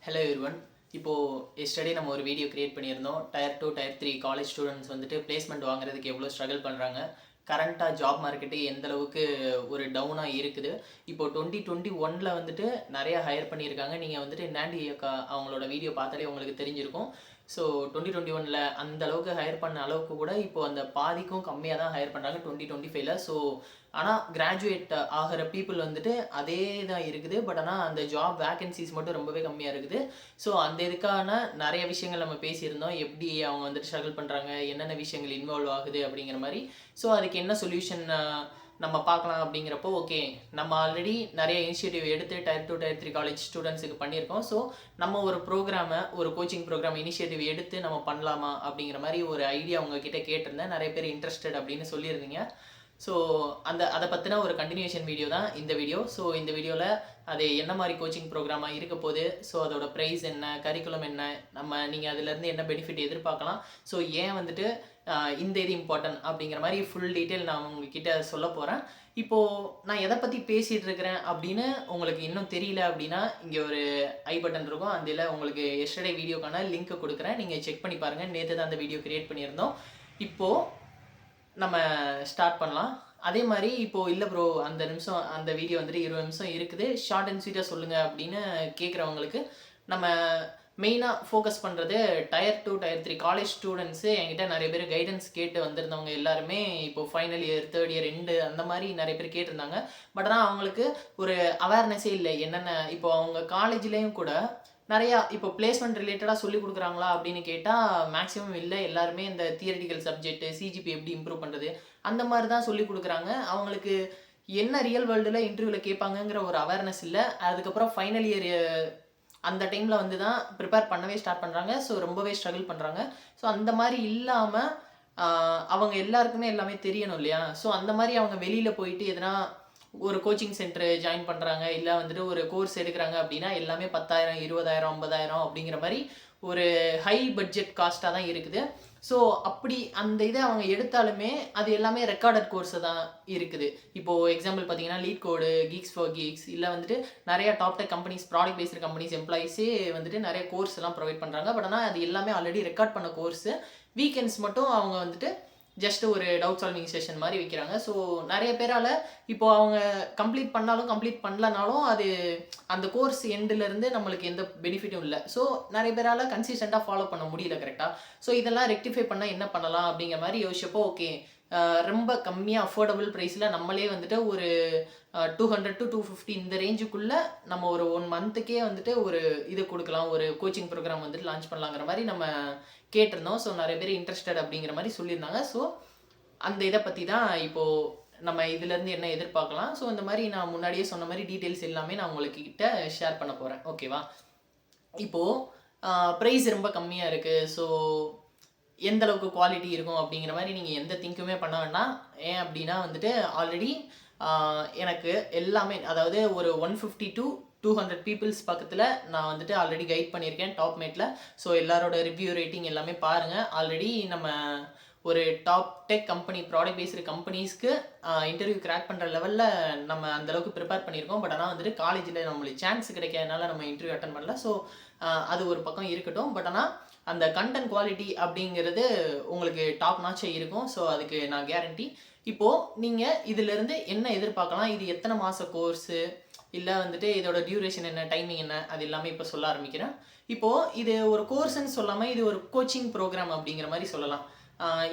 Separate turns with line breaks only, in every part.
Hello everyone. இப்போது yesterday நம்ம ஒரு வீடியோ கிரியேட் பண்ணியிருந்தோம். டயர் 2 டயர் 3 காலேஜ் ஸ்டூடெண்ட்ஸ் வந்துட்டு பிளேஸ்மெண்ட் வாங்குறதுக்கு எவ்வளோ ஸ்ட்ரகிள் பண்ணுறாங்க, கரண்ட்டாக ஜாப் மார்க்கெட்டு எந்த அளவுக்கு ஒரு டவுனாக இருக்குது. இப்போது 2021 வந்துட்டு நிறையா ஹையர் பண்ணியிருக்காங்க. நீங்கள் வந்துட்டு நாண்டி அக்கா அவங்களோட வீடியோ பார்த்தாலே உங்களுக்கு தெரிஞ்சிருக்கும். ஸோ 2021 அந்த அளவுக்கு ஹையர் பண்ண அளவுக்கு கூட இப்போது அந்த பாதிக்கும் கம்மியாக தான் ஹையர் பண்ணுறாங்க 2025. ஸோ ஆனால் கிராஜுவேட் ஆகிற பீப்புள் வந்துட்டு அதே தான் இருக்குது. பட் ஆனால் அந்த ஜாப் வேக்கன்சிஸ் மட்டும் ரொம்பவே கம்மியாக இருக்குது. ஸோ அந்த இதுக்கான நிறைய விஷயங்கள் நம்ம பேசியிருந்தோம். எப்படி அவங்க வந்துட்டு ஸ்ட்ரகிள் பண்ணுறாங்க, என்னென்ன விஷயங்கள் இன்வால்வ் ஆகுது அப்படிங்கிற மாதிரி. ஸோ அதுக்கு என்ன சொல்யூஷன் நம்ம பார்க்கலாம் அப்படிங்கிறப்போ, ஓகே நம்ம ஆல்ரெடி நிறைய இனிஷியேட்டிவ் எடுத்து டயர் 2 டயர் 3 காலேஜ் ஸ்டூடெண்ட்ஸுக்கு பண்ணியிருக்கோம். ஸோ நம்ம ஒரு கோச்சிங் ப்ரோக்ராம் இனிஷியேட்டிவ் எடுத்து நம்ம பண்ணலாமா அப்படிங்கிற மாதிரி ஒரு ஐடியா உங்ககிட்ட கேட்டிருந்தேன். நிறைய பேர் இன்ட்ரெஸ்டட் அப்படின்னு சொல்லியிருந்தீங்க. ஸோ அதை பற்றின ஒரு கண்டினியூஷன் வீடியோ தான் இந்த வீடியோ. ஸோ இந்த வீடியோவில் அது என்ன மாதிரி கோச்சிங் ப்ரோக்ராமாக இருக்க போகுது, ஸோ அதோட ப்ரைஸ் என்ன, கரிக்குலம் என்ன, நீங்கள் அதிலேருந்து என்ன பெனிஃபிட் எதிர்பார்க்கலாம், ஸோ ஏன் வந்துட்டு இந்த இது இம்பார்ட்டன்ட் அப்படிங்கிற மாதிரி ஃபுல் டீட்டெயில் நான் உங்ககிட்ட சொல்ல போகிறேன். இப்போது நான் எதை பற்றி பேசிகிட்டு இருக்கிறேன் அப்படின்னு உங்களுக்கு இன்னும் தெரியல அப்படின்னா, இங்கே ஒரு ஐ பட்டன் இருக்கும். அதில் உங்களுக்கு எஸ்டர்டே வீடியோக்கான லிங்க் கொடுக்குறேன். நீங்கள் செக் பண்ணி பாருங்கள். நேற்று தான் அந்த வீடியோ கிரியேட் பண்ணியிருந்தோம். இப்போது நம்ம ஸ்டார்ட் பண்ணலாம். அதே மாதிரி இப்போது இல்லை ப்ரோ அந்த வீடியோ வந்துட்டு 20 நிமிஷம் இருக்குது, ஷார்ட் அண்ட் ஸ்வீட்டாக சொல்லுங்கள் அப்படின்னு கேட்குறவங்களுக்கு நம்ம மெயினாக ஃபோக்கஸ் பண்ணுறது டயர் 2 டயர் 3 காலேஜ் ஸ்டூடெண்ட்ஸு. என்கிட்ட நிறைய பேர் கைடன்ஸ் கேட்டு வந்திருந்தவங்க எல்லாருமே இப்போது ஃபைனல் இயர், தேர்ட் இயர், அந்த மாதிரி நிறைய பேர் கேட்டிருந்தாங்க. பட் ஆனால் அவங்களுக்கு ஒரு அவேர்னஸே இல்லை. என்னென்ன இப்போது அவங்க காலேஜ்லேயும் கூட நிறையா இப்போ பிளேஸ்மெண்ட் ரிலேட்டடாக சொல்லிக் கொடுக்குறாங்களா அப்படின்னு கேட்டால் மேக்ஸிமம் இல்லை. எல்லாருமே இந்த தியரிட்டிக்கல் சப்ஜெக்ட், சிஜிபி எப்படி இம்ப்ரூவ் பண்ணுறது, அந்த மாதிரி தான் சொல்லிக் கொடுக்குறாங்க. அவங்களுக்கு என்ன ரியல் வேர்ல்டில் இன்டர்வியூவில் கேட்பாங்கங்கிற ஒரு அவேர்னஸ் இல்லை. அதுக்கப்புறம் ஃபைனல் இயர் அந்த டைமில் வந்து தான் ப்ரிப்பேர் பண்ணவே ஸ்டார்ட் பண்ணுறாங்க. ஸோ ரொம்பவே ஸ்ட்ரகிள் பண்ணுறாங்க. ஸோ அந்த மாதிரி இல்லாமல் அவங்க எல்லாருக்குமே எல்லாமே தெரியணும் இல்லையா? ஸோ அந்த மாதிரி அவங்க வெளியில் போயிட்டு எதனா ஒரு கோச்சிங் சென்டர் ஜாயின் பண்ணுறாங்க, இல்லை வந்துட்டு ஒரு கோர்ஸ் எடுக்கிறாங்க அப்படின்னா எல்லாமே 10,000, 20,000, 50,000 அப்படிங்கிற மாதிரி ஒரு ஹை பட்ஜெட் காஸ்ட்டாக தான் இருக்குது. ஸோ அப்படி அந்த இதை அவங்க எடுத்தாலுமே அது எல்லாமே ரெக்கார்டட் கோர்ஸை தான் இருக்குது. இப்போது எக்ஸாம்பிள் பார்த்தீங்கன்னா LeetCode, Geeks for Geeks, இல்லை வந்துட்டு நிறையா top tech companies, product based companies எம்ப்ளாயிஸே வந்துட்டு நிறைய கோர்ஸ் எல்லாம் ப்ரொவைட் பண்ணுறாங்க. பட் ஆனால் அது எல்லாமே ஆல்ரெடி ரெக்கார்ட் பண்ண கோர்ஸு. வீக்கெண்ட்ஸ் மட்டும் அவங்க வந்துட்டு ஜஸ்ட் ஒரு டவுட் சால்விங் செஷன் மாதிரி வைக்கிறாங்க. ஸோ நிறைய பேரால் இப்போது அவங்க கம்ப்ளீட் பண்ணாலும் கம்ப்ளீட் பண்ணலனாலும் அது அந்த கோர்ஸ் எண்டுலேருந்து நம்மளுக்கு எந்த பெனிஃபிட்டும் இல்லை. ஸோ நிறைய பேரால் கன்சிஸ்டண்ட்டாக ஃபாலோ பண்ண முடியல கரெக்டாக. ஸோ இதெல்லாம் ரெக்டிஃபை பண்ணால் என்ன பண்ணலாம் அப்படிங்கிற மாதிரி யோசிச்சப்போ, ஓகே ரொம்ப கம்மியாக அஃபோர்டபுள் ப்ரைஸில் நம்மளே வந்துட்டு ஒரு 200 to 250 இந்த ரேஞ்சுக்குள்ளே நம்ம ஒரு 1 மந்த்துக்கே வந்துட்டு ஒரு இது கொடுக்கலாம், ஒரு கோச்சிங் ப்ரோக்ராம் வந்துட்டு லான்ச் பண்ணலாங்கிற மாதிரி நம்ம கேட்டிருந்தோம். ஸோ நிறைய பேர் இன்ட்ரெஸ்டட் அப்படிங்கிற மாதிரி சொல்லியிருந்தாங்க. ஸோ அந்த இதை பற்றி தான் இப்போது நம்ம இதிலேருந்து என்ன எதிர்பார்க்கலாம். ஸோ இந்த மாதிரி நான் முன்னாடியே சொன்ன மாதிரி டீட்டெயில்ஸ் எல்லாமே நான் உங்கள்கிட்ட ஷேர் பண்ண போகிறேன். ஓகேவா? இப்போது ப்ரைஸ் ரொம்ப கம்மியாக இருக்குது. ஸோ எந்த அளவுக்கு குவாலிட்டி இருக்கும் அப்படிங்கிற மாதிரி நீங்கள் எந்த திங்க்குமே பண்ண வேண்டாம். ஏன் அப்படின்னா வந்துட்டு ஆல்ரெடி எனக்கு எல்லாமே, அதாவது ஒரு 150 to 200 பீப்புள்ஸ் பக்கத்தில் நான் வந்துட்டு ஆல்ரெடி கைட் பண்ணியிருக்கேன் டாப் மேட்டில். ஸோ எல்லாரோட ரிவ்யூ ரேட்டிங் எல்லாமே பாருங்கள். ஆல்ரெடி நம்ம ஒரு top tech company, product based கம்பெனிஸ்க்கு இன்டர்வியூ கிராக் பண்ணுற லெவலில் நம்ம அந்தளவுக்கு ப்ரிப்பேர் பண்ணியிருக்கோம். பட் ஆனால் வந்துட்டு காலேஜில் நம்மளுக்கு சான்ஸ் கிடைக்காதனால நம்ம இன்டர்வியூ அட்டன் பண்ணல. ஸோ அது ஒரு பக்கம் இருக்கட்டும். பட் ஆனால் அந்த கண்டென்ட் குவாலிட்டி அப்படிங்கிறது உங்களுக்கு டாப் நாச்சாக இருக்கும். ஸோ அதுக்கு நான் கேரண்டி. இப்போது நீங்கள் இதிலேருந்து என்ன எதிர்பார்க்கலாம், இது எத்தனை மாத கோர்ஸு, இல்லை வந்துட்டு இதோட டியூரேஷன் என்ன, டைமிங் என்ன, அது எல்லாமே இப்போ சொல்ல ஆரம்பிக்கிறேன். இப்போது இது ஒரு கோர்ஸ்ன்னு சொல்லாமல் இது ஒரு கோச்சிங் ப்ரோக்ராம் அப்படிங்கிற மாதிரி சொல்லலாம்.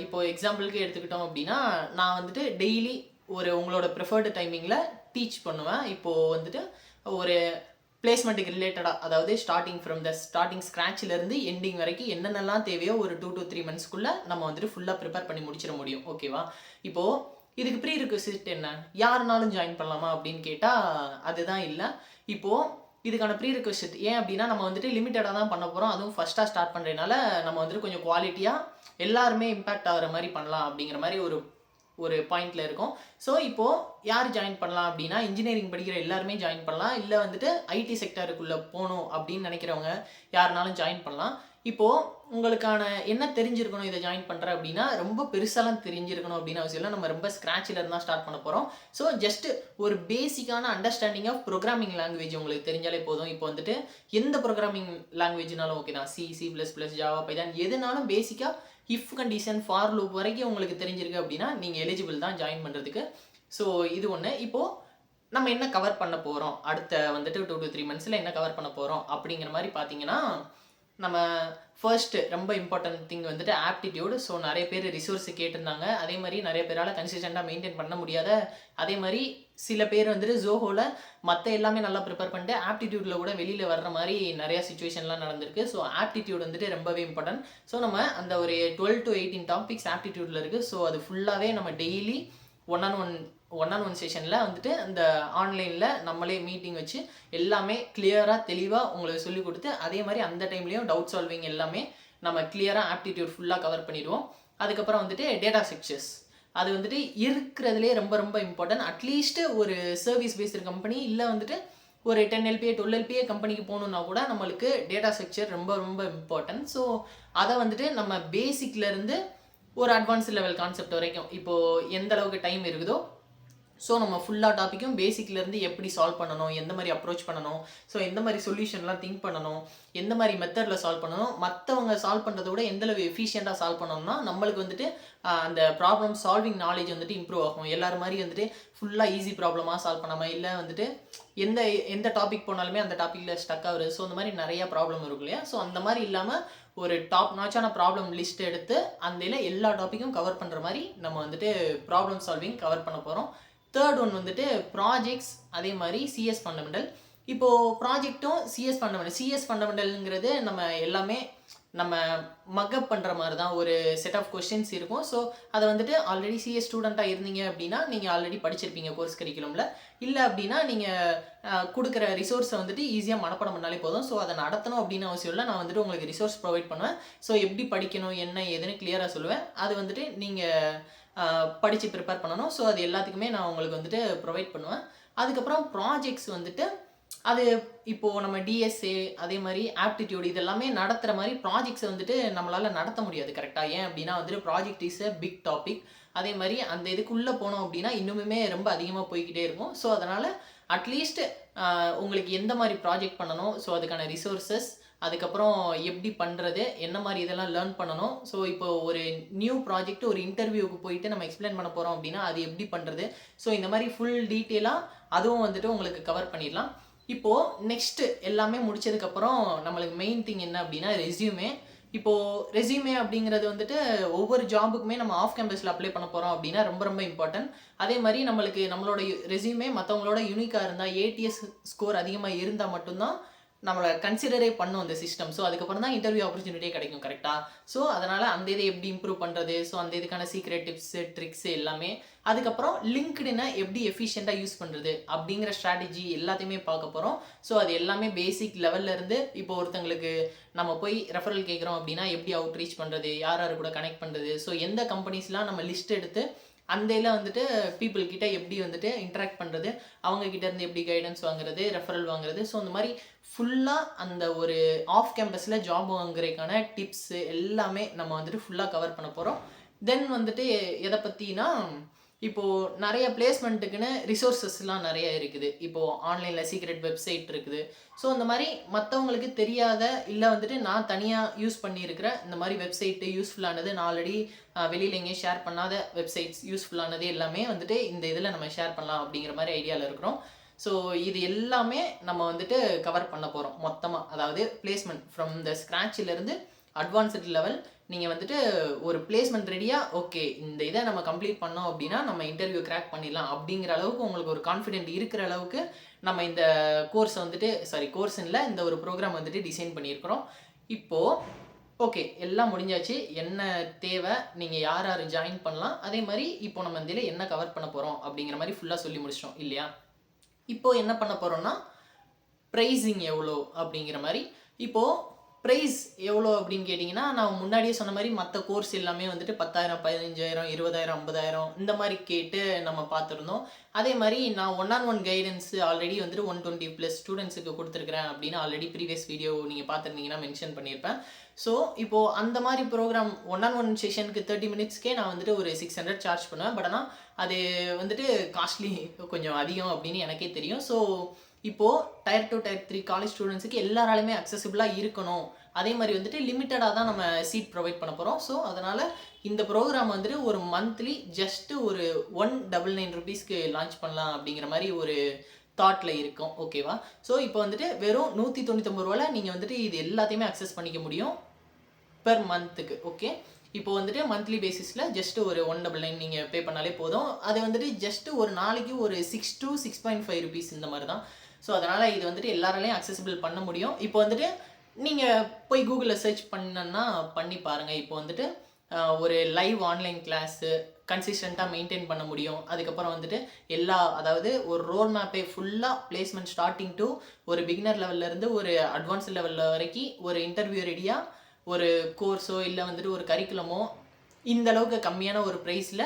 இப்போது எக்ஸாம்பிளுக்கு எடுத்துக்கிட்டோம் அப்படின்னா, நான் வந்துட்டு டெய்லி உங்களோட ப்ரிஃபர்டு டைமிங்கில் டீச் பண்ணுவேன். இப்போது வந்துட்டு ஒரு பிளேஸ்மெண்ட்டுக்கு ரிலேட்டடாக, அதாவது ஸ்டார்டிங் ஸ்க்ராட்சிலேருந்து எண்டிங் வரைக்கும் என்னென்னலாம் தேவையோ ஒரு 2 to 3 மந்த்ஸ்க்குள்ளே நம்ம வந்துட்டு ஃபுல்லாக ப்ரிப்பேர் பண்ணி முடிச்சிட முடியும். ஓகேவா? இப்போது இதுக்கு ப்ரீ ரிக்வெசிட் என்ன, யாருனாலும் ஜாயின் பண்ணலாமா அப்படின்னு கேட்டால் அதுதான் இல்லை. இப்போது இதுக்கான ப்ரீ ரிக்வெசிட் ஏன் அப்படின்னா, நம்ம வந்துட்டு லிமிட்டடாக தான் பண்ண போகிறோம். அதுவும் ஃபஸ்ட்டாக ஸ்டார்ட் பண்ணுறதுனால நம்ம வந்துட்டு கொஞ்சம் குவாலிட்டியாக எல்லாருமே இம்பேக்ட் ஆகிற மாதிரி பண்ணலாம் அப்படிங்கிற மாதிரி ஒரு பாயிண்டில் இருக்கும். ஸோ இப்போது யார் ஜாயின் பண்ணலாம் அப்படின்னா, இன்ஜினியரிங் படிக்கிற எல்லாருமே ஜாயின் பண்ணலாம். இல்லை வந்துட்டு ஐடி செக்டருக்குள்ளே போகணும் அப்படின்னு நினைக்கிறவங்க யாருனாலும் ஜாயின் பண்ணலாம். இப்போது உங்களுக்கான என்ன தெரிஞ்சிருக்கணும் இதை ஜாயின் பண்ணுறேன் அப்படின்னா, ரொம்ப பெருசாலாம் தெரிஞ்சிருக்கணும் அப்படின்னு அவசியம் இல்லை. நம்ம ரொம்ப ஸ்க்ராட்சில் இருந்தால் ஸ்டார்ட் பண்ண போகிறோம். ஸோ ஜஸ்ட் ஒரு பேசிக்கான அண்டர்ஸ்டாண்டிங் ஆஃப் ப்ரோக்ராமிங் லாங்குவேஜ் உங்களுக்கு தெரிஞ்சாலே போதும். இப்போ வந்துட்டு எந்த ப்ரோக்ராமிங் லாங்குவேஜ்னாலும் ஓகே தான். C++, ஜாவா, பைதான் எதுனாலும் பேசிக்காக இஃப் கண்டிஷன், ஃபார் லூப் வரைக்கும் உங்களுக்கு தெரிஞ்சிருக்கு அப்படின்னா நீங்கள் எலிஜிபிள் தான் ஜாயின் பண்ணுறதுக்கு. ஸோ இது ஒன்று. இப்போது நம்ம என்ன கவர் பண்ண போகிறோம், அடுத்த வந்துட்டு 2 to 3 monthsல என்ன கவர் பண்ண போகிறோம் அப்படிங்கிற மாதிரி பார்த்தீங்கன்னா, நம்ம ஃபர்ஸ்ட்டு ரொம்ப இம்பார்ட்டன்ட் திங் வந்துட்டு ஆப்டிடியூடு. ஸோ நிறைய பேர் ரிசோர்ஸ் கேட்டிருந்தாங்க. அதே மாதிரி நிறைய பேரால் கன்சிஸ்டண்ட்டாக மெயின்டைன் பண்ண முடியாத, அதே மாதிரி சில பேர் வந்துட்டு ஜோஹோவில் மற்ற எல்லாமே நல்லா ப்ரிப்பேர் பண்ணிட்டு ஆப்டிடியூடில் கூட வெளியில் வர்ற மாதிரி நிறையா சுச்சுவேஷன்லாம் நடந்திருக்கு. ஸோ ஆப்டிடியூட் வந்துட்டு ரொம்பவே இம்பார்ட்டன்ட். ஸோ நம்ம அந்த ஒரு 12 to 18 டாபிக்ஸ் ஆப்டிடியூடில் இருக்குது. ஸோ அது ஃபுல்லாகவே நம்ம டெய்லி ஒன் ஆன் ஒன் செஷனில் வந்துட்டு அந்த ஆன்லைனில் நம்மளே மீட்டிங் வச்சு எல்லாமே கிளியராக தெளிவாக உங்களுக்கு சொல்லிக் கொடுத்து, அதே மாதிரி அந்த டைம்லேயும் டவுட் சால்விங் எல்லாமே நம்ம கிளியராக ஆப்டிடியூட் ஃபுல்லாக கவர் பண்ணிடுவோம். அதுக்கப்புறம் வந்துட்டு டேட்டா ஸ்ட்ரக்சர்ஸ், அது வந்துட்டு இருக்கிறதுலே ரொம்ப ரொம்ப இம்பார்ட்டன்ட். அட்லீஸ்ட்டு ஒரு சர்வீஸ் பேஸ்டு கம்பெனி இல்லை வந்துட்டு ஒரு 10 LPA 12 LPA கம்பெனிக்கு போகணுன்னா கூட நம்மளுக்கு டேட்டா ஸ்ட்ரக்சர் ரொம்ப ரொம்ப இம்பார்ட்டன்ட். ஸோ அதை வந்துட்டு நம்ம பேசிக்லேருந்து ஒரு அட்வான்ஸ் லெவல் கான்செப்ட் வரைக்கும் இப்போது எந்த அளவுக்கு டைம் இருக்குதோ, ஸோ நம்ம ஃபுல்லாக டாப்பிக்கும் பேசிக்லேருந்து எப்படி சால்வ் பண்ணணும், எந்த மாதிரி அப்ரோச் பண்ணணும், ஸோ எந்த மாதிரி சொல்யூஷன்லாம் திங்க் பண்ணணும், எந்த மாதிரி மெத்தடில் சால்வ் பண்ணணும், மற்றவங்க சால்வ் பண்ணுறத விட எந்தளவு எஃபிஷியண்ட்டாக சால்வ் பண்ணணும்னா நம்மளுக்கு வந்துட்டு அந்த ப்ராப்ளம் சால்விங் நாலேஜ் வந்துட்டு இம்ப்ரூவ் ஆகும். எல்லாரும் மாதிரி வந்துட்டு ஃபுல்லாக ஈஸி ப்ராப்ளமாக சால்வ் பண்ணாமல், இல்லை வந்துட்டு எந்த டாபிக் போனாலுமே அந்த டாப்பிக்கில் ஸ்டக் ஆகுறது. ஸோ அந்த மாதிரி நிறையா ப்ராப்ளம் இருக்கும் இல்லையா. ஸோ அந்த மாதிரி இல்லாமல் ஒரு டாப் நாச்சான ப்ராப்ளம் லிஸ்ட் எடுத்து அந்த எல்லா டாப்பிக்கும் கவர் பண்ணுற மாதிரி நம்ம வந்துட்டு ப்ராப்ளம் சால்விங் கவர் பண்ண போகிறோம். தேர்ட் ஒன் வந்துட்டு ப்ராஜெக்ட்ஸ், அதே மாதிரி சிஎஸ் ஃபண்டமெண்டல். இப்போது ப்ராஜெக்ட்டும் சிஎஸ் ஃபண்டமெண்டல்ங்கிறது நம்ம எல்லாமே நம்ம மக்கப் பண்ணுற மாதிரி தான். ஒரு செட் ஆஃப் கொஸ்டின்ஸ் இருக்கும். ஸோ அதை வந்துட்டு ஆல்ரெடி சிஎஸ் ஸ்டூடெண்ட்டாக இருந்தீங்க அப்படின்னா நீங்கள் ஆல்ரெடி படிச்சிருப்பீங்க கோர்ஸ் கரிக்குலமில். இல்லை அப்படின்னா நீங்கள் கொடுக்குற ரிசோர்ஸை வந்துட்டு ஈஸியாக மனப்பாடம் பண்ணாலே போதும். ஸோ அதை நடத்தணும் அப்படின்னு அவசியம் இல்லை. நான் வந்துட்டு உங்களுக்கு ரிசோர்ஸ் ப்ரொவைட் பண்ணுவேன். ஸோ எப்படி படிக்கணும் என்ன ஏதுன்னு கிளியராக சொல்லுவேன். அது வந்துட்டு நீங்கள் படித்து ப்ரிப்பேர் பண்ணணும். ஸோ அது எல்லாத்துக்குமே நான் உங்களுக்கு வந்துட்டு ப்ரொவைட் பண்ணுவேன். அதுக்கப்புறம் ப்ராஜெக்ட்ஸ் வந்துட்டு அது இப்போது நம்ம டிஎஸ்ஏ அதே மாதிரி ஆப்டிடியூட் இதெல்லாமே நடத்துகிற மாதிரி ப்ராஜெக்ட்ஸை வந்துட்டு நம்மளால் நடத்த முடியாது கரெக்டாக. ஏன் அப்படின்னா வந்துட்டு project is a big topic. அதே மாதிரி அந்த இதுக்குள்ளே போனோம் அப்படின்னா இன்னுமே ரொம்ப அதிகமாக போய்கிட்டே இருக்கும். ஸோ அதனால் அட்லீஸ்ட் உங்களுக்கு எந்த மாதிரி ப்ராஜெக்ட் பண்ணணும், ஸோ அதுக்கான ரிசோர்ஸஸ், அதுக்கப்புறம் எப்படி பண்ணுறது, என்ன மாதிரி இதெல்லாம் லேர்ன் பண்ணணும். ஸோ இப்போ ஒரு நியூ ப்ராஜெக்ட் ஒரு இன்டர்வியூக்கு போயிட்டு நம்ம எக்ஸ்பிளைன் பண்ண போகிறோம் அப்படின்னா அது எப்படி பண்ணுறது. ஸோ இந்த மாதிரி ஃபுல் டீட்டெயிலாக அதுவும் வந்துட்டு உங்களுக்கு கவர் பண்ணிடலாம். இப்போது நெக்ஸ்ட்டு எல்லாமே முடிச்சதுக்கப்புறம் நம்மளுக்கு மெயின் திங் என்ன அப்படின்னா ரெஸ்யூமே. இப்போது ரெஸ்யூமே அப்படிங்கிறது வந்துட்டு ஒவ்வொரு ஜாபுக்குமே நம்ம ஆஃப் கேம்பஸில் அப்ளை பண்ண போகிறோம் அப்படின்னா ரொம்ப ரொம்ப இம்பார்ட்டன்ட். அதே மாதிரி நம்மளோட ரெஸ்யூமே மற்றவங்களோட யூனிக்காக இருந்தால், ஏடிஎஸ் ஸ்கோர் அதிகமாக இருந்தால் மட்டும்தான் நம்மளை கன்சிடரே பண்ணும் அந்த சிஸ்டம். ஸோ அதுக்கப்புறம் தான் இன்டர்வியூ ஆப்பர்ச்சுனிட்டியே கிடைக்கும் கரெக்டாக. ஸோ அதனால் அந்த இதை எப்படி இம்ப்ரூவ் பண்ணுறது, ஸோ அந்த இதுக்கான சீக்ரெட் டிப்ஸு ட்ரிக்ஸு எல்லாமே, அதுக்கப்புறம் லிங்க்டினை எப்படி எஃபிஷியண்ட்டாக யூஸ் பண்ணுறது அப்படிங்கிற ஸ்ட்ராட்டஜி எல்லாத்தையுமே பார்க்க போகிறோம். ஸோ அது எல்லாமே பேசிக் லெவல்லேருந்து இப்போ ஒருத்தங்களுக்கு நம்ம போய் ரெஃபரல் கேட்குறோம் அப்படின்னா எப்படி அவுட் ரீச் பண்ணுறது, யார் யார் கூட கனெக்ட் பண்ணுறது, ஸோ எந்த கம்பெனிஸ்லாம் நம்ம லிஸ்ட் எடுத்து அந்த இதில் வந்துட்டு பீப்புள் கிட்ட எப்படி வந்துட்டு இன்ட்ராக்ட் பண்ணுறது, அவங்கக்கிட்ட இருந்து எப்படி கைடன்ஸ் வாங்குறது, ரெஃபரல் வாங்குறது. ஸோ இந்த மாதிரி ஃபுல்லாக அந்த ஒரு ஆஃப் கேம்பஸில் ஜாப் வாங்குறதுக்கான டிப்ஸு எல்லாமே நம்ம வந்துட்டு ஃபுல்லாக கவர் பண்ண போகிறோம். தென் வந்துட்டு எதை பற்றினா இப்போது நிறைய பிளேஸ்மெண்ட்டுக்குன்னு ரிசோர்ஸஸ்லாம் நிறைய இருக்குது. இப்போது ஆன்லைனில் சீக்ரெட் வெப்சைட் இருக்குது. ஸோ இந்த மாதிரி மற்றவங்களுக்கு தெரியாத, இல்லை வந்துட்டு நான் தனியாக யூஸ் பண்ணியிருக்கிற இந்த மாதிரி வெப்சைட்டு யூஸ்ஃபுல்லானது, நான் ஆல்ரெடி வெளியில் எங்கேயும் ஷேர் பண்ணாத வெப்சைட்ஸ் யூஸ்ஃபுல்லானது எல்லாமே வந்துட்டு இந்த இதில் நம்ம ஷேர் பண்ணலாம் அப்படிங்கிற மாதிரி ஐடியாவில் இருக்கிறோம். ஸோ இது எல்லாமே நம்ம வந்துட்டு கவர் பண்ண போகிறோம் மொத்தமாக. அதாவது பிளேஸ்மெண்ட் ஃப்ரம் த ஸ்க்ராட்சிலேருந்து அட்வான்ஸ்டு லெவல். நீங்கள் வந்துட்டு ஒரு பிளேஸ்மெண்ட் ரெடியாக ஓகே இந்த இதை நம்ம கம்ப்ளீட் பண்ணோம் அப்படின்னா நம்ம இன்டர்வியூ கிராக் பண்ணிடலாம் அப்படிங்கிற அளவுக்கு உங்களுக்கு ஒரு கான்ஃபிடென்ட் இருக்கிற அளவுக்கு நம்ம இந்த கோர்ஸை வந்துட்டு கோர்ஸ் இல்லை இந்த ஒரு ப்ரோக்ராம் வந்துட்டு டிசைன் பண்ணியிருக்கிறோம். இப்போது ஓகே எல்லாம் முடிஞ்சாச்சு. என்ன தேவை, நீங்கள் யார் யார் ஜாயின் பண்ணலாம், அதே மாதிரி இப்போ நம்ம இதில் என்ன கவர் பண்ண போகிறோம் அப்படிங்கிற மாதிரி ஃபுல்லாக சொல்லி முடிச்சிட்டோம் இல்லையா. இப்போது என்ன பண்ண போகிறோம்னா ப்ரைஸிங் எவ்வளோ அப்படிங்கிற மாதிரி. இப்போது ப்ரைஸ் எவ்வளோ அப்படின்னு கேட்டிங்கன்னா, நான் முன்னாடியே சொன்ன மாரி மத்த கோர்ஸ் எல்லாமே வந்துட்டு 10,000, 15,000, 20,000, 50,000 இந்த மாரி கேட்டு நம்ம பார்த்துருந்தோம். அதே மாரி நான் one on one guidance already வந்துட்டு 120+ ஸ்டூடண்ட்ஸுக்கு குடுத்துருக்கிறேன் அப்படின்னு ஆல்ரெடி ப்ரீவியஸ் வீடியோ நீங்க பார்த்துருந்தீங்கன்னா மென்ஷன் பண்ணியிருப்பேன். ஸோ, இப்போ அந்த மாரி ப்ரோகிராம் ஒன் ஆன் ஒன் செஷனுக்கு 30 மினிட்ஸ்க்கே நான் வந்துட்டு ஒரு 600 சார்ஜ் பண்ணுவேன். பட் ஆனா, அது வந்துட்டு காஸ்ட்லி கொஞ்சம் அதிகம் அப்படின்னு எனக்கே தெரியும். ஸோ, இப்போ டயர் 2, டயர் 3 காலேஜ் ஸ்டூடண்ட்ஸுக்கு எல்லாராலுமே அக்சஸிபிளா இருக்கணும். அதே மாரி வந்துட்டு லிமிட்டடா தான் நம்ம சீட் ப்ரொவைட் பண்ண போறோம். ஸோ, அதனால இந்த ப்ரோகிராம் வந்துட்டு ஒரு மந்த்லி ஜஸ்ட் ஒரு ₹199க்கு லான்ச் பண்ணலாம் அப்படிங்கிற மாரி ஒரு தாட்ல இருக்கோம். ஓகேவா? ஸோ, இப்போ வந்துட்டு வெறும் ₹199ல நீங்க வந்துட்டு இது எல்லாத்தையுமே அக்சஸ் பண்ணிக்க முடியும். பெர் மந்த்துக்கு. ஓகே. இப்போ வந்துட்டு மந்த்லி பேசிஸ்ல ஜஸ்ட் ஒரு 199 நீங்க பே பண்ணாலே போதும். அது வந்துட்டு ஜஸ்ட் ஒரு நாளைக்கு ஒரு 6 to 6.5 ரூபீஸ் இந்த மாரி தான். ஸோ, அதனால இது வந்துட்டு எல்லாராலையும் அக்சஸிபிள் பண்ண முடியும். இப்போ வந்துட்டு நீங்க போய் Googleல சர்ச் பண்ணணும்னா பண்ணி பாருங்க. இப்போ வந்துட்டு ஒரு லைவ் ஆன்லைன் கிளாஸு கன்சிஸ்டன்ட்டா மெயின்டெயின் பண்ண முடியும். அதுக்கப்புறம் வந்துட்டு அதாவது ஒரு ரோட் மேப்பே ஃபுல்லா பிளேஸ்மென்ட் ஸ்டார்ட்டிங் டூ ஒரு பிகினர் லெவல்ல இருந்து ஒரு அட்வான்ஸ்ட் லெவல்ல வரைக்கும் ஒரு இன்டர்வியூ ரெடியா ஒரு கோர்ஸோ இல்ல வந்துட்டு ஒரு கரிக்குலமோ இந்த அளவுக்கு கம்மியான ஒரு பிரைஸ்ல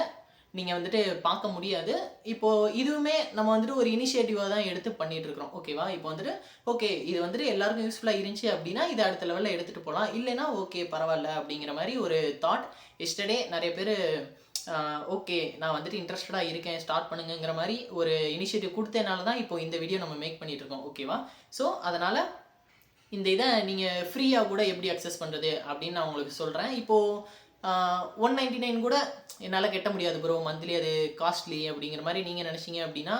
நீங்க வந்துட்டு பார்க்க முடியாது. இப்போ இதுவுமே நம்ம வந்துட்டு ஒரு இனிஷியேட்டிவா தான் எடுத்து பண்ணிட்டு இருக்கிறோம். ஓகேவா? இப்போ வந்துட்டு ஓகே இது வந்துட்டு எல்லாருக்கும் யூஸ்ஃபுல்லா இருந்துச்சு அப்படின்னா இத அடுத்த லெவல்ல எடுத்துட்டு போலாம். இல்லைன்னா ஓகே பரவாயில்ல அப்படிங்கிற மாரி ஒரு தாட் எஸ்டர்டே நிறைய பேரு ஓகே நான் வந்துட்டு இன்ட்ரெஸ்டடா இருக்கேன் ஸ்டார்ட் பண்ணுங்கங்கிற மாரி ஒரு இனிஷியேட்டிவ் குடுத்தனால தான் இப்போ இந்த வீடியோ நம்ம மேக் பண்ணிட்டு இருக்கோம். ஓகேவா? ஸோ, அதனால இந்த இதை நீங்கள் ஃப்ரீயாக கூட எப்படி அக்சஸ் பண்ணுறது அப்படின்னு நான் உங்களுக்கு சொல்கிறேன். இப்போது 199 கூட என்னால் கட்ட முடியாது ப்ரோ மந்த்லி அது காஸ்ட்லி அப்படிங்கிற மாதிரி நீங்கள் நினச்சிங்க அப்படின்னா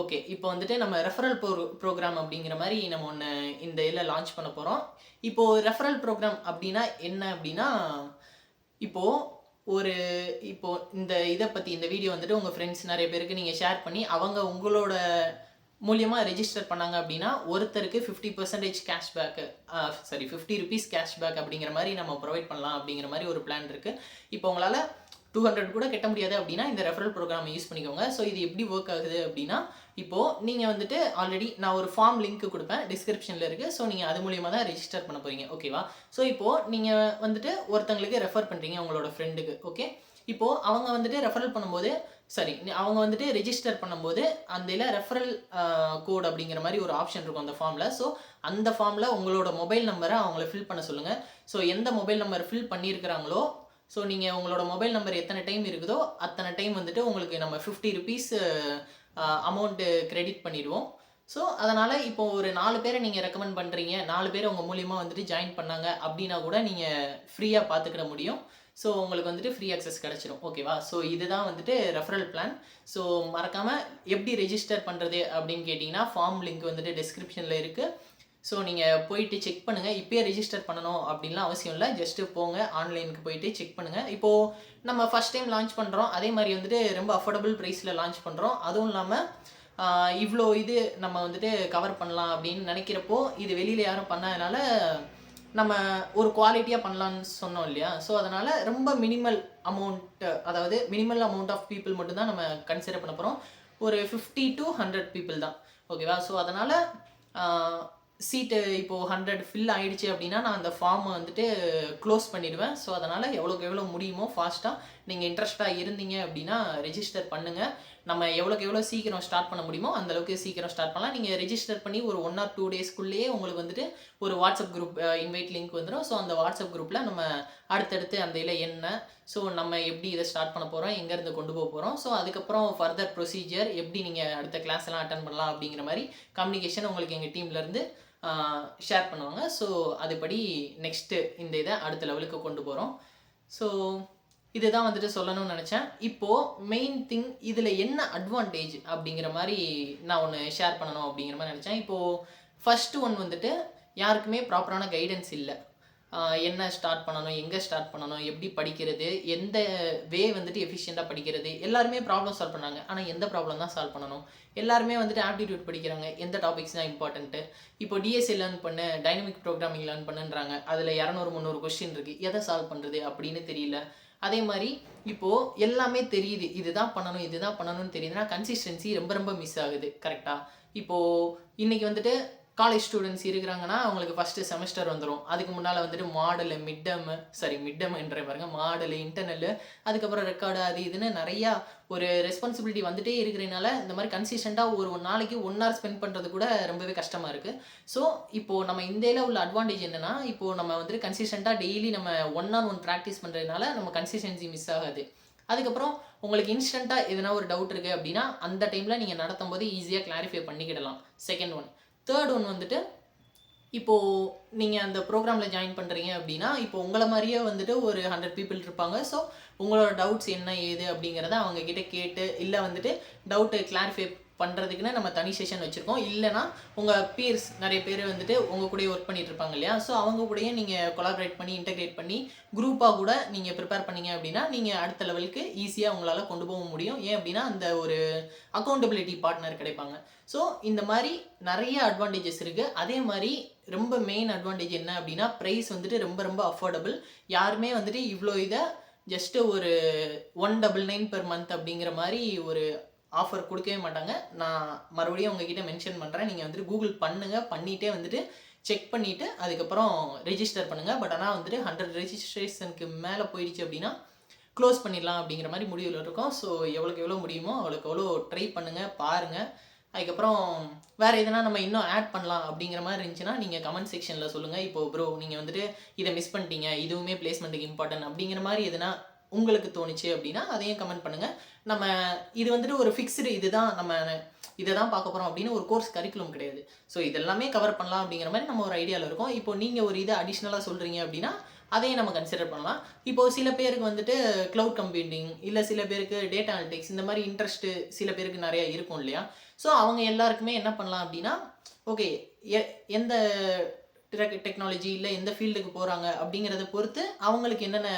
ஓகே. இப்போ வந்துட்டு நம்ம ரெஃபரல் ப்ரோக்ராம் அப்படிங்கிற மாதிரி நம்ம ஒன்று இந்த இதில் லான்ச் பண்ண போகிறோம். இப்போது ரெஃபரல் ப்ரோக்ராம் அப்படின்னா என்ன அப்படின்னா இப்போது இப்போ இந்த இதை பற்றி இந்த வீடியோ வந்துட்டு உங்கள் ஃப்ரெண்ட்ஸ் நிறைய பேருக்கு நீங்கள் ஷேர் பண்ணி அவங்க உங்களோட மூலியமாக ரெஜிஸ்டர் பண்ணாங்க அப்படின்னா ஒருத்தருக்கு 50% கேஷ்பேக்கு ₹50 கேஷ்பேக் அப்படிங்கிற மாதிரி நம்ம ப்ரொவைட் பண்ணலாம் அப்படிங்கிற மாதிரி ஒரு பிளான் இருக்குது. இப்போ உங்களால் 200 கூட கட்ட முடியாது அப்படின்னா இந்த ரெஃபரல் ப்ரோக்ராமை யூஸ் பண்ணிக்கோங்க. ஸோ, இது எப்படி ஒர்க் ஆகுது அப்படின்னா இப்போது நீங்கள் வந்துட்டு ஆல்ரெடி நான் ஒரு ஃபார்ம் லிங்க் கொடுப்பேன் டிஸ்கிரிப்ஷனில் இருக்குது. ஸோ, நீங்கள் அது மூலியமாக தான் ரெஜிஸ்டர் பண்ண போகிறீங்க. ஓகேவா? ஸோ, இப்போது நீங்கள் வந்துட்டு ஒருத்தங்களுக்கு ரெஃபர் பண்ணுறீங்க உங்களோட ஃப்ரெண்டுக்கு. ஓகே. இப்போது அவங்க வந்துட்டு ரெஃபரல் பண்ணும்போது அவங்க வந்துட்டு ரெஜிஸ்டர் பண்ணும்போது அந்த இதில் ரெஃபரல் கோட் அப்படிங்கிற மாதிரி ஒரு ஆப்ஷன் இருக்கும் அந்த ஃபார்மில். ஸோ, அந்த ஃபார்மில் உங்களோட மொபைல் நம்பரை அவங்கள ஃபில் பண்ண சொல்லுங்கள். ஸோ, எந்த மொபைல் நம்பர் ஃபில் பண்ணியிருக்கிறாங்களோ ஸோ, நீங்கள் உங்களோட மொபைல் நம்பர் எத்தனை டைம் இருக்குதோ அத்தனை டைம் வந்துட்டு உங்களுக்கு நம்ம ₹50 அமௌண்ட்டு கிரெடிட் பண்ணிடுவோம். ஸோ, அதனால் இப்போ ஒரு 4 பேரை நீங்கள் ரெக்கமெண்ட் பண்ணுறீங்க, 4 பேர் உங்கள் மூலியமாக வந்துட்டு ஜாயின் பண்ணாங்க அப்படின்னா கூட நீங்கள் ஃப்ரீயாக பார்த்துக்கிட முடியும். ஸோ, உங்களுக்கு வந்துட்டு ஃப்ரீ அக்சஸ் கிடச்சிரும். ஓகேவா? ஸோ, இதுதான் வந்துட்டு ரெஃபரல் பிளான். ஸோ, மறக்காமல் எப்படி ரெஜிஸ்டர் பண்ணுறது அப்படின்னு கேட்டிங்கன்னா ஃபார்ம் லிங்க் வந்துட்டு டிஸ்கிரிப்ஷனில் இருக்குது. ஸோ, நீங்கள் போயிட்டு செக் பண்ணுங்கள். இப்போயே ரெஜிஸ்டர் பண்ணணும் அப்படின்லாம் அவசியம் இல்லை. ஜஸ்ட்டு போங்க ஆன்லைனுக்கு போயிட்டு செக் பண்ணுங்கள். இப்போது நம்ம ஃபஸ்ட் டைம் லான்ச் பண்ணுறோம். அதே மாதிரி வந்துட்டு ரொம்ப அஃபோர்டபுள் ப்ரைஸில் லான்ச் பண்ணுறோம். அதுவும் இல்லாமல் இவ்வளோ இது நம்ம வந்துட்டு கவர் பண்ணலாம் அப்படின்னு நினைக்கிறப்போ இது வெளியில் யாரும் பண்ணாதனால நம்ம ஒரு குவாலிட்டியாக பண்ணலான்னு சொன்னோம் இல்லையா? ஸோ, அதனால் ரொம்ப மினிமல் அமௌண்ட் ஆஃப் பீப்புள் மட்டும்தான் நம்ம கன்சிடர் பண்ண போகிறோம். ஒரு 50 to 100 பீப்புள் தான். ஓகேவா? ஸோ, அதனால் சீட்டு இப்போது 100 ஃபில் ஆகிடுச்சு அப்படின்னா நான் அந்த ஃபார்மை வந்துட்டு க்ளோஸ் பண்ணிடுவேன். ஸோ, அதனால் எவ்வளோக்கு எவ்வளோ முடியுமோ ஃபாஸ்ட்டாக நீங்கள் இன்ட்ரெஸ்ட்டாக இருந்தீங்க அப்படின்னா ரெஜிஸ்டர் பண்ணுங்கள். நம்ம எவ்வளோ சீக்கிரம் ஸ்டார்ட் பண்ண முடியுமோ அந்தளவுக்கு சீக்கிரம் ஸ்டார்ட் பண்ணலாம். நீங்கள் ரெஜிஸ்டர் பண்ணி ஒரு 1 or 2 டேஸ்க்குள்ளேயே உங்களுக்கு வந்துட்டு ஒரு வாட்ஸ்அப் குரூப் இன்வைட் லிங்க் வந்துடும். ஸோ, அந்த வாட்ஸ்அப் குரூப்பில் நம்ம அடுத்தடுத்து அந்த இதில் என்ன ஸோ, நம்ம எப்படி இதை ஸ்டார்ட் பண்ண போகிறோம், எங்கேருந்து கொண்டு போக போகிறோம், ஸோ அதுக்கப்புறம் ஃபர்தர் ப்ரொசீஜர் எப்படி நீங்கள் அடுத்த கிளாஸ் எல்லாம் அட்டன் பண்ணலாம் அப்படிங்கிற மாதிரி கம்யூனிகேஷன் உங்களுக்கு எங்கள் டீம்லேருந்து ஷேர் பண்ணுவாங்க. ஸோ, அதுபடி நெக்ஸ்ட்டு இந்த இதை அடுத்த லெவலுக்கு கொண்டு போகிறோம். ஸோ, இதுதான் வந்துட்டு சொல்லணும்னு நினச்சேன். இப்போது மெயின் திங் இதில் என்ன அட்வான்டேஜ் அப்படிங்கிற மாதிரி நான் ஒன்று ஷேர் பண்ணணும் அப்படிங்கிற மாதிரி நினச்சேன். இப்போது ஃபஸ்ட்டு ஒன் வந்துட்டு யாருக்குமே ப்ராப்பரான கைடன்ஸ் இல்லை. என்ன ஸ்டார்ட் பண்ணணும், எங்கே ஸ்டார்ட் பண்ணணும், எப்படி படிக்கிறது, எந்த வே வந்துட்டு எஃபிஷியண்ட்டாக படிக்கிறது, எல்லாருமே ப்ராப்ளம் சால்வ் பண்ணாங்க. ஆனால் எந்த ப்ராப்ளம் தான் சால்வ் பண்ணணும்? எல்லாருமே வந்துட்டு ஆப்டிடியூட் படிக்கிறாங்க. எந்த டாபிக்ஸ் தான் இம்பார்ட்டன்ட்டு? இப்போ டிஎஸ்சி லேர்ன் பண்ணு, டைனமிக் ப்ரோக்ராமிங் லேர்ன் பண்ணுன்றாங்க. அதில் 200 300 கொஸ்டின் இருக்குது. எதை சால்வ் பண்ணுறது அப்படின்னு தெரியல. அதே மாதிரி இப்போது எல்லாமே தெரியுது, இதுதான் பண்ணணும்னு தெரியுதுன்னா கன்சிஸ்டன்சி ரொம்ப ரொம்ப மிஸ் ஆகுது. கரெக்டாக? இப்போது இன்றைக்கி வந்துட்டு காலேஜ் ஸ்டூடெண்ட்ஸ் இருக்கிறாங்கன்னா அவங்களுக்கு ஃபஸ்ட்டு செமஸ்டர் வந்துடும். அதுக்கு முன்னால் வந்துட்டு மாடலு, மிட்டம்ன்ற பாருங்க, மாடலு, இன்டர்னல்லு, அதுக்கப்புறம் ரெக்கார்டு, அது இதுன்னு நிறையா ஒரு ரெஸ்பான்சிபிலிட்டி வந்துட்டே இருக்கிறதுனால இந்த மாதிரி கன்சிஸ்டண்ட்டாக ஒரு நாளைக்கு 1 hour ஸ்பெண்ட் பண்ணுறது கூட ரொம்பவே கஷ்டமாக இருக்குது. ஸோ இப்போது நம்ம இந்தியாவில் உள்ள அட்வான்டேஜ் என்னென்னா, இப்போது நம்ம வந்துட்டு கன்சிஸ்டண்ட்டாக டெய்லி நம்ம 1 on 1 ப்ராக்டிஸ் பண்ணுறதுனால நம்ம கன்சிஸ்டன்சி மிஸ் ஆகாது. அதுக்கப்புறம் உங்களுக்கு இன்ஸ்டண்ட்டாக எதனா ஒரு டவுட் இருக்குது அப்படின்னா அந்த டைமில் நீங்கள் நடத்தும் போது ஈஸியாக கிளாரிஃபை பண்ணிக்கிடலாம். Second one. தேர்ட் ஒன் வந்துட்டு, இப்போது நீங்கள் அந்த ப்ரோக்ராமில் ஜாயின் பண்ணுறீங்க அப்படின்னா, இப்போ உங்களை மாதிரியே வந்துட்டு ஒரு 100 people இருப்பாங்க. ஸோ உங்களோட டவுட்ஸ் என்ன ஏது அப்படிங்கிறத அவங்கக்கிட்ட கேட்டு, இல்லை வந்துட்டு டவுட்டு கிளாரிஃபை பண்ணுறதுக்குன்னு நம்ம தனி செஷன் வச்சுருக்கோம். இல்லைனா உங்கள் பீர்ஸ் நிறைய பேர் வந்துட்டு உங்கள் கூடயே ஒர்க் பண்ணிகிட்டு இருப்பாங்க இல்லையா, ஸோ அவங்க கூடயே நீங்கள் கொலாபரேட் பண்ணி இன்டெகிரேட் பண்ணி குரூப்பாக கூட நீங்கள் ப்ரிப்பேர் பண்ணீங்க அப்படின்னா நீங்கள் அடுத்த லெவலுக்கு ஈஸியாக உங்களால் கொண்டு போக முடியும். ஏன் அப்படின்னா அந்த ஒரு அக்கௌண்டபிலிட்டி பார்ட்னர் கிடைப்பாங்க. ஸோ இந்த மாதிரி நிறைய அட்வான்டேஜஸ் இருக்குது. அதே மாதிரி ரொம்ப மெயின் அட்வான்டேஜ் என்ன அப்படின்னா, ப்ரைஸ் வந்துட்டு ரொம்ப ரொம்ப அஃபோர்டபுள். யாருமே வந்துட்டு இவ்வளோ இதை ஜஸ்ட்டு ஒரு 199 per month அப்படிங்கிற மாதிரி ஒரு ஆஃபர் கொடுக்கவே மாட்டாங்க. நான் மறுபடியும் உங்ககிட்ட மென்ஷன் பண்ணுறேன். நீங்கள் வந்துட்டு கூகுள் பண்ணுங்கள், பண்ணிகிட்டே வந்துட்டு செக் பண்ணிவிட்டு அதுக்கப்புறம் ரெஜிஸ்டர் பண்ணுங்கள். பட் ஆனால் வந்துட்டு 100 ரெஜிஸ்ட்ரேஷனுக்கு மேலே போயிடுச்சு அப்படின்னா க்ளோஸ் பண்ணிடலாம் அப்படிங்கிற மாதிரி முடிவில் இருக்கும். ஸோ எவ்வளோக்கு எவ்வளோ முடியுமோ அவ்வளோக்கு எவ்வளோ ட்ரை பண்ணுங்கள், பாருங்கள். அதுக்கப்புறம் வேறு எதனா நம்ம இன்னும் ஆட் பண்ணலாம் அப்படிங்கிற மாதிரி இருந்துச்சுன்னா நீங்கள் கமெண்ட் செக்ஷனில் சொல்லுங்கள். இப்போது ப்ரோ நீங்கள் வந்துட்டு இதை மிஸ் பண்ணிட்டீங்க, இதுவுமே பிளேஸ்மெண்ட்டுக்கு இம்பார்ட்டன்ட் அப்படிங்கிற மாதிரி எதனா உங்களுக்கு தோணுச்சு அப்படின்னா அதையும் கமெண்ட் பண்ணுங்கள். நம்ம இது வந்துட்டு ஒரு ஃபிக்ஸ்டு இதுதான், நம்ம இதை தான் பார்க்க போகிறோம் அப்படின்னு ஒரு கோர்ஸ் கரிக்குலம் கிடையாது. ஸோ இதெல்லாமே கவர் பண்ணலாம் அப்படிங்கிற மாதிரி நம்ம ஒரு ஐடியாவில் இருக்கோம். இப்போ நீங்கள் ஒரு இதை அடிஷ்னலாக சொல்கிறீங்க அப்படின்னா அதையும் நம்ம கன்சிடர் பண்ணலாம். இப்போது சில பேருக்கு வந்துட்டு க்ளவுட் கம்ப்யூட்டிங், இல்லை சில பேருக்கு டேட்டா அனலிட்டிக்ஸ், இந்த மாதிரி இன்ட்ரெஸ்ட்டு சில பேருக்கு நிறையா இருக்கும் இல்லையா. ஸோ அவங்க எல்லாருக்குமே என்ன பண்ணலாம் அப்படின்னா, ஓகே எந்த டெக்னாலஜி இல்லை எந்த ஃபீல்டுக்கு போகிறாங்க அப்படிங்கிறத பொறுத்து அவங்களுக்கு என்னென்ன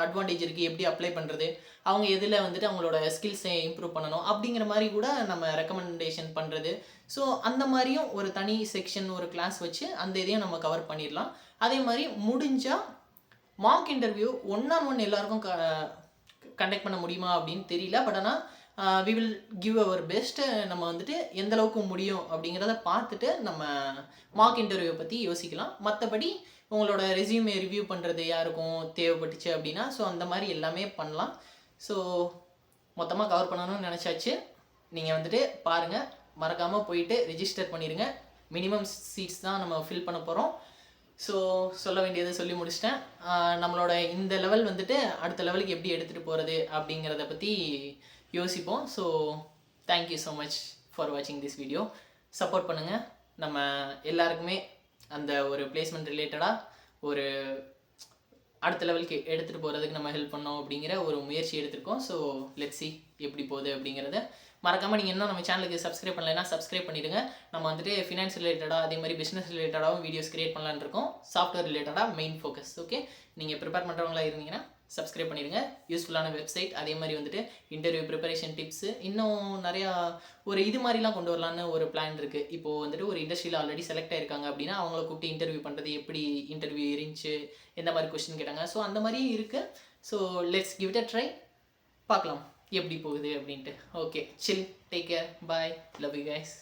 அட்வான்டேஜ் இருக்குது, எப்படி அப்ளை பண்ணுறது, அவங்க எதில் வந்துட்டு அவங்களோட ஸ்கில்ஸை இம்ப்ரூவ் பண்ணணும் அப்படிங்கிற மாதிரி கூட நம்ம ரெக்கமெண்டேஷன் பண்ணுறது. ஸோ அந்த மாதிரியும் ஒரு தனி செக்ஷன் ஒரு கிளாஸ் வச்சு அந்த இதையும் நம்ம கவர் பண்ணிடலாம். அதே மாதிரி முடிஞ்சால் மார்க் இன்டர்வியூ 1on1 எல்லாருக்கும் கண்டக்ட் பண்ண முடியுமா அப்படின்னு தெரியல. பட் ஆனால் we will give our best. நம்ம வந்துட்டு எந்த அளவுக்கு முடியும் அப்படிங்கிறத பார்த்துட்டு நம்ம மார்க் இன்டர்வியூவை பற்றி யோசிக்கலாம். மற்றபடி உங்களோட ரெஸ்யூமே ரிவ்யூ பண்ணுறது யாருக்கும் தேவைப்பட்டுச்சு அப்படின்னா ஸோ அந்த மாதிரி எல்லாமே பண்ணலாம். ஸோ மொத்தமாக கவர் பண்ணணும்னு நினச்சாச்சு. நீங்கள் வந்துட்டு பாருங்கள், மறக்காமல் போயிட்டு ரெஜிஸ்டர் பண்ணிடுங்க. மினிமம் சீட்ஸ் தான் நம்ம ஃபில் பண்ண போகிறோம். ஸோ சொல்ல வேண்டியதை சொல்லி முடிச்சிட்டேன். நம்மளோட இந்த லெவல் வந்துட்டு அடுத்த லெவலுக்கு எப்படி எடுத்துகிட்டு போகிறது அப்படிங்கிறத பற்றி யோசிப்போம். So thank you so much for வாட்சிங் திஸ் வீடியோ. சப்போர்ட் பண்ணுங்கள். நம்ம எல்லாருக்குமே அந்த ஒரு பிளேஸ்மெண்ட் ரிலேட்டடாக ஒரு அடுத்த லெவலுக்கு எடுத்துகிட்டு போகிறதுக்கு நம்ம ஹெல்ப் பண்ணோம் அப்படிங்கிற ஒரு முயற்சி எடுத்திருக்கோம். ஸோ லெட்ஸ் சி எப்படி போகுது அப்படிங்கிறத. மறக்காமல் நீங்கள் இன்னும் நம்ம சேனலுக்கு சப்ஸ்கிரைப் பண்ணலைன்னா சப்ஸ்கிரைப் பண்ணிவிடுங்க. நம்ம வந்துட்டு ஃபினான்ஸ் ரிலேட்டடாக அதே மாதிரி பிஸ்னஸ் ரிலேட்டடாகவும் வீடியோஸ் கிரியேட் பண்ணலான்னு இருக்கோம். சாஃப்ட்வேர் ரிலேட்டடாக மெயின் ஃபோக்கஸ். ஓகே, நீங்கள் ப்ரிப்பேர் பண்ணுறவங்களா இருந்தீங்கன்னா சப்ஸ்கிரைப் பண்ணிடுங்க. யூஸ்ஃபுல்லான வெப்சைட், அதே மாதிரி வந்துட்டு இன்டர்வியூ ப்ரிப்பரேஷன் டிப்ஸு, இன்னும் நிறையா ஒரு இது மாதிரிலாம் கொண்டு வரலான்னு ஒரு பிளான் இருக்குது. இப்போது வந்துட்டு ஒரு இண்டஸ்ட்ரியில் ஆல்ரெடி செலக்ட் ஆகிருக்காங்க அப்படின்னா அவங்கள கூப்பிட்டு இன்டர்வியூ பண்ணுறது, எப்படி இன்டர்வியூ இருந்துச்சு, எந்த மாதிரி கொஸ்டின் கேட்டாங்க, ஸோ அந்த மாதிரியும் இருக்குது. So let's give it a try, பார்க்கலாம் எப்படி போகுது அப்படின்ட்டு. Okay, chill, take care, bye, love you guys.